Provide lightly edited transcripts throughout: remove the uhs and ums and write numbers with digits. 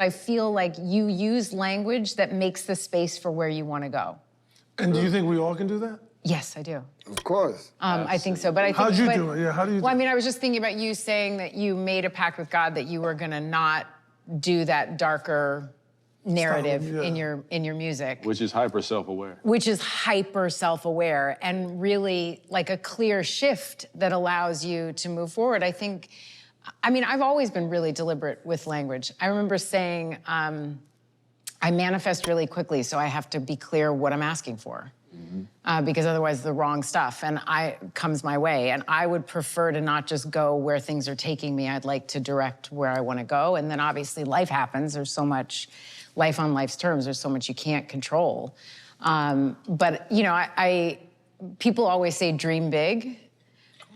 I feel like you use language that makes the space for where you want to go. And do you think we all can do that? Yes, I do. Of course. I think so, but I think... How'd you do it? Yeah, how do you do Well, I mean, I was just thinking about you saying that you made a pact with God that you were gonna not do that darker narrative in your music. Which is hyper self-aware. Which is hyper self-aware and really like a clear shift that allows you to move forward. I think, I mean, I've always been really deliberate with language. I remember saying, I manifest really quickly, so I have to be clear what I'm asking for. Because otherwise the wrong stuff comes my way. And I would prefer to not just go where things are taking me. I'd like to direct where I want to go. And then obviously life happens. There's so much life on life's terms. There's so much you can't control. But you know, people always say dream big,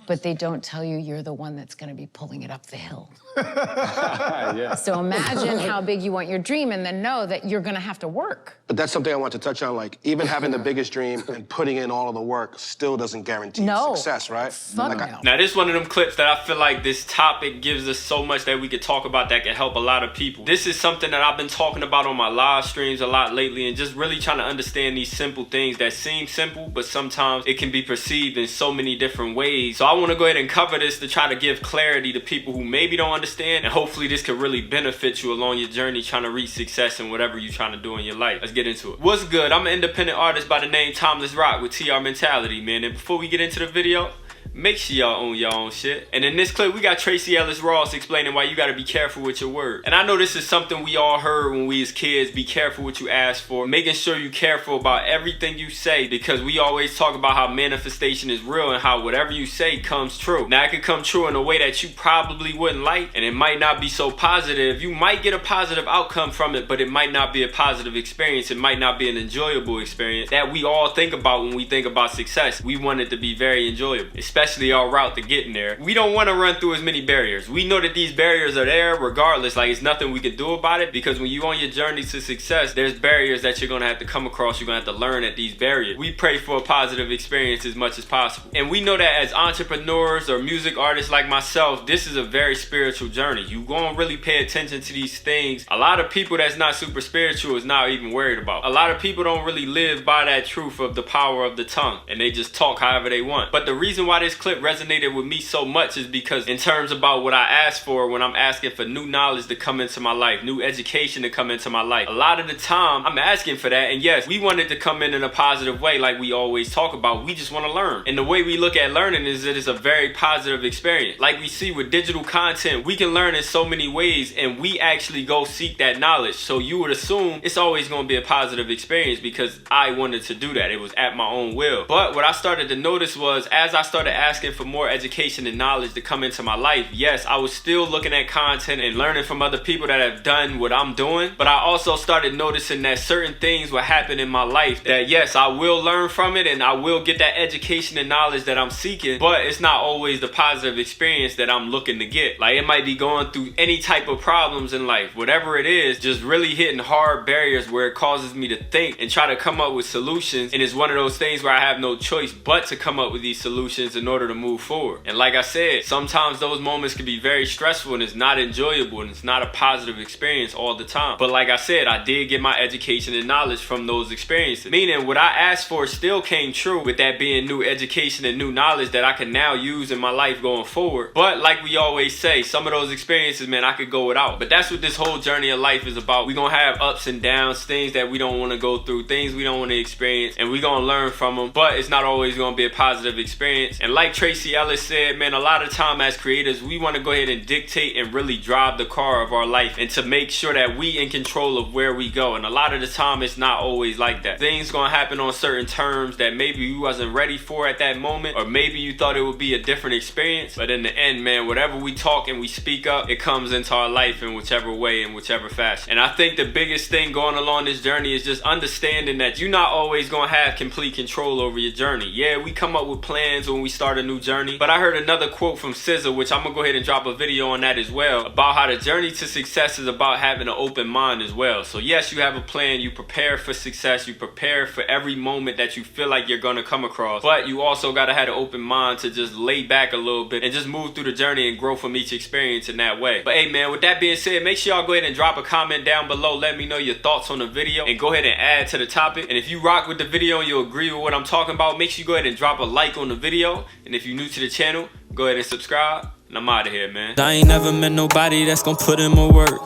but they don't tell you you're the one that's going to be pulling it up the hill. Yeah. So imagine how big you want your dream and then know that you're going to have to work. But that's something I want to touch on. Like, even having the biggest dream and putting in all of the work still doesn't guarantee success, right? Fuck no. Now, this is one of them clips that I feel like this topic gives us so much that we could talk about that can help a lot of people. This is something that I've been talking about on my live streams a lot lately and just really trying to understand these simple things that seem simple, but sometimes it can be perceived in so many different ways. So I want to go ahead and cover this to try to give clarity to people who maybe don't understand, and hopefully this could really benefit you along your journey trying to reach success in whatever you're trying to do in your life. Let's get into it. What's good? I'm an independent artist by the name Timeless Rock with TR Mentality, man. And before we get into the video, make sure y'all own your own shit. And in this clip, we got Tracee Ellis Ross explaining why you gotta be careful with your words. And I know this is something we all heard when we as kids, be careful what you ask for, making sure you're careful about everything you say, because we always talk about how manifestation is real and how whatever you say comes true. Now, it could come true in a way that you probably wouldn't like, and it might not be so positive. You might get a positive outcome from it, but it might not be a positive experience. It might not be an enjoyable experience that we all think about when we think about success. We want it to be very enjoyable, especially our route to getting there. We don't want to run through as many barriers. We know that these barriers are there regardless. Like, it's nothing we can do about it, because when you're on your journey to success, there's barriers that you're gonna have to come across. You're gonna have to learn at these barriers. We pray for a positive experience as much as possible. And we know that as entrepreneurs or music artists like myself, this is a very spiritual journey. You gonna really pay attention to these things. A lot of people that's not super spiritual is not even worried about. A lot of people don't really live by that truth of the power of the tongue, and they just talk however they want. But the reason why this clip resonated with me so much is because in terms about what I ask for when I'm asking for new knowledge to come into my life, new education to come into my life, a lot of the time I'm asking for that. And yes, we want it to come in a positive way like we always talk about. We just want to learn. And the way we look at learning is that it's a very positive experience. Like we see with digital content, we can learn in so many ways, and we actually go seek that knowledge. So you would assume it's always going to be a positive experience because I wanted to do that. It was at my own will. But what I started to notice was, as I started asking for more education and knowledge to come into my life, yes, I was still looking at content and learning from other people that have done what I'm doing, but I also started noticing that certain things would happen in my life that, yes, I will learn from it and I will get that education and knowledge that I'm seeking, but it's not always the positive experience that I'm looking to get. Like, it might be going through any type of problems in life, whatever it is, just really hitting hard barriers where it causes me to think and try to come up with solutions. And it's one of those things where I have no choice but to come up with these solutions in order to move forward. And like I said, sometimes those moments can be very stressful and it's not enjoyable and it's not a positive experience all the time. But like I said, I did get my education and knowledge from those experiences. Meaning what I asked for still came true, with that being new education and new knowledge that I can now use in my life going forward. But like we always say, some of those experiences, man, I could go without. But that's what this whole journey of life is about. We're gonna have ups and downs, things that we don't want to go through, things we don't want to experience, and we're gonna learn from them. But it's not always gonna be a positive experience. And like Tracee Ellis said, man, a lot of time as creators, we want to go ahead and dictate and really drive the car of our life, and to make sure that we in control of where we go. And a lot of the time it's not always like that. Things gonna happen on certain terms that maybe you wasn't ready for at that moment, or maybe you thought it would be a different experience. But in the end, man, whatever we talk and we speak up, it comes into our life in whichever way, in whichever fashion. And I think the biggest thing going along this journey is just understanding that you're not always gonna have complete control over your journey. Yeah, we come up with plans when we start start a new journey. But I heard another quote from SZA, which I'm gonna go ahead and drop a video on that as well, about how the journey to success is about having an open mind as well. So yes, you have a plan, you prepare for success, you prepare for every moment that you feel like you're gonna come across, but you also gotta have an open mind to just lay back a little bit and just move through the journey and grow from each experience in that way. But hey man, with that being said, make sure y'all go ahead and drop a comment down below. Let me know your thoughts on the video and go ahead and add to the topic. And if you rock with the video and you agree with what I'm talking about, make sure you go ahead and drop a like on the video. And if you're new to the channel, go ahead and subscribe. And I'm out of here, man. I ain't never met nobody that's gonna put in my work.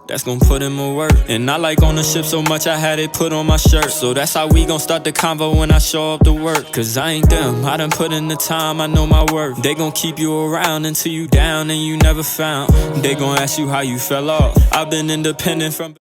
That's gonna put in my work. And I like ownership so much I had it put on my shirt. So that's how we gon' start the convo when I show up to work. Cause I ain't them, I done put in the time, I know my worth. They gon' keep you around until you down and you never found. They gon' ask you how you fell off. I've been independent from